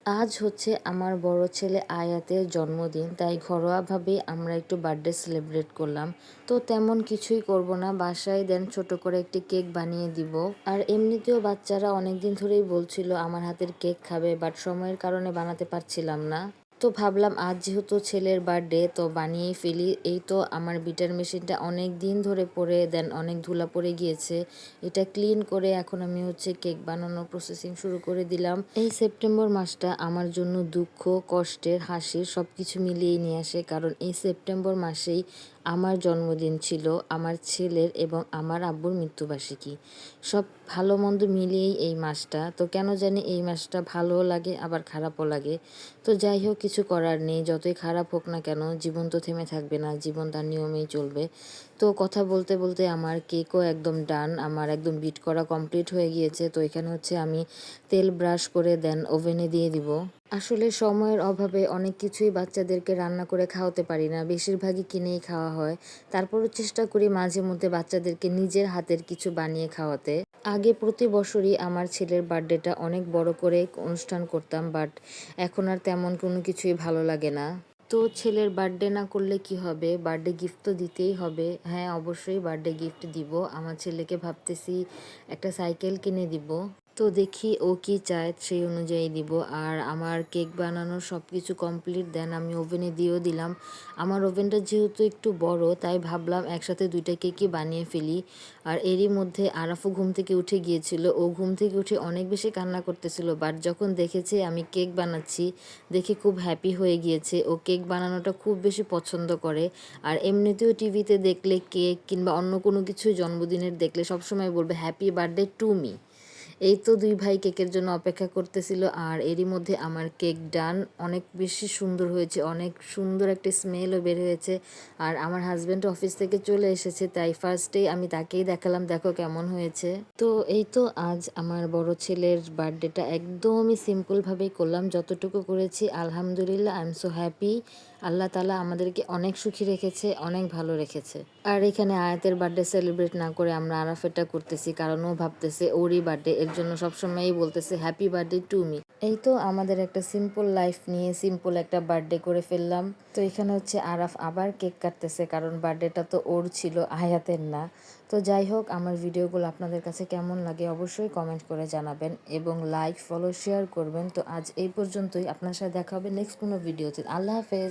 আজ হচ্ছে আমার বড় ছেলে আয়াতের জন্মদিন, তাই ঘরোয়াভাবেই আমরা একটু বার্থডে সেলিব্রেট করলাম। তো তেমন কিছুই করব না, বাসায় দেন ছোট করে একটি কেক বানিয়ে দিব। আর এমনিতেও বাচ্চারা অনেক দিন ধরেই বলছিল আমার হাতের কেক খাবে, বাট সময়ের কারণে বানাতে পারছিলাম না। তো ভাবলাম আজ যেহেতু ছেলের বার্থডে, তো বানিয়েই ফেলি। এই তো আমার বিটার মেশিনটা অনেক দিন ধরে পড়ে দেন অনেক ধুলা পড়ে গিয়েছে। এটা ক্লিন করে এখন আমি হচ্ছে কেক বানানোর প্রসেসিং শুরু করে দিলাম। এই সেপ্টেম্বর মাসটা আমার জন্য দুঃখ, কষ্টের, হাসির সবকিছু মিলিয়ে নিয়ে আসে, কারণ এই সেপ্টেম্বর মাসেই আমার জন্মদিন ছিল, আমার ছেলের এবং আমার আব্বুর মৃত্যুবার্ষিকী। সব ভালো মন্দ মিলিয়েই এই মাসটা, তো কেন জানি এই মাসটা ভালোও লাগে আবার খারাপও লাগে। তো যাই হোক, কিছু করার নেই, যতই খারাপ হোক না কেন জীবন তো থেমে থাকবে না, জীবন তার নিয়মেই চলবে। তো কথা বলতে বলতে আমার কেকও একদম ডান, আমার একদম বিট করা কমপ্লিট হয়ে গিয়েছে। তো এখানে হচ্ছে আমি তেল ব্রাশ করে দেন ওভেনে দিয়ে দিব। আসলে সময়ের অভাবে অনেক কিছুই বাচ্চাদেরকে রান্না করে খাওয়াতে পারি না, বেশিরভাগই কিনেই খাওয়া হয়। তারপরও চেষ্টা করি মাঝে মধ্যে বাচ্চাদেরকে নিজের হাতের কিছু বানিয়ে খাওয়াতে। আগে প্রতি বছরই আমার ছেলের বার্থডেটা অনেক বড় করে অনুষ্ঠান করতাম, বাট এখন আর তেমন কোনো কিছুই ভালো লাগে না। তো ছেলের বার্থডে না করলে কি হবে, বার্থডে গিফট তো দিতেই হবে। হ্যাঁ, অবশ্যই বার্থডে গিফট দিব। আমার ছেলেকে ভাবতেছি একটা সাইকেল কিনে দিব। তো দেখি ও কি চায় সেই অনুযায়ী দিব। আর আমার কেক বানানোর সব কিছু কমপ্লিট, দেন আমি ওভেনে দিয়েও দিলাম। আমার ওভেনটা যেহেতু একটু বড়, তাই ভাবলাম একসাথে দুইটা কেকই বানিয়ে ফেলি। আর এরই মধ্যে আরাফও ঘুম থেকে উঠে গিয়েছিল, ও ঘুম থেকে উঠে অনেক বেশি কান্না করতেছিল, বাট যখন দেখেছে আমি কেক বানাচ্ছি দেখে খুব হ্যাপি হয়ে গিয়েছে। ও কেক বানানোটা খুব বেশি পছন্দ করে। আর এমনিতেও টিভিতে দেখলে কেক কিংবা অন্য কোনো কিছু জন্মদিনের দেখলে সবসময় বলবে হ্যাপি বার্থডে টু মি। এই তো দুই ভাই কেকের জন্য অপেক্ষা করতেছিল, আর এরই মধ্যে আমার কেক ডান। অনেক বেশি সুন্দর হয়েছে, অনেক সুন্দর একটা স্মেলও বের হয়েছে। আর আমার হাজব্যান্ড অফিস থেকে চলে এসেছে, তাই ফার্স্টেই আমি তাকেই দেখালাম দেখো কেমন হয়েছে। তো এই তো আজ আমার বড় ছেলের বার্থডেটা একদমই সিম্পলভাবেই করলাম, যতটুকু করেছি আলহামদুলিল্লাহ, আই এম সো হ্যাপি। আল্লাহ তালা আমাদেরকে অনেক সুখী রেখেছে, অনেক ভালো রেখেছে। আর এখানে আয়াতের বার্থডে সেলিব্রেট না করে আমরা আরাফেরটা করতেছি, কারণ ও ভাবতেছে ওরই বার্থডে, এর জন্য সবসময়ই বলতেছে হ্যাপি বার্থডে টু মি। এই তো আমাদের একটা সিম্পল লাইফ নিয়ে সিম্পল একটা বার্থডে করে ফেললাম। তো এখানে হচ্ছে আরাফ আবার কেক কাটতেছে, কারণ বার্থডেটা তো ওর ছিল, আয়াতের না। তো যাই হোক, আমার ভিডিওগুলো আপনাদের কাছে কেমন লাগে অবশ্যই কমেন্ট করে জানাবেন এবং লাইক, ফলো, শেয়ার করবেন। তো আজ এই পর্যন্তই, আপনার সাথে দেখা হবে নেক্সট কোনো ভিডিওতে। আল্লাহ হাফেজ।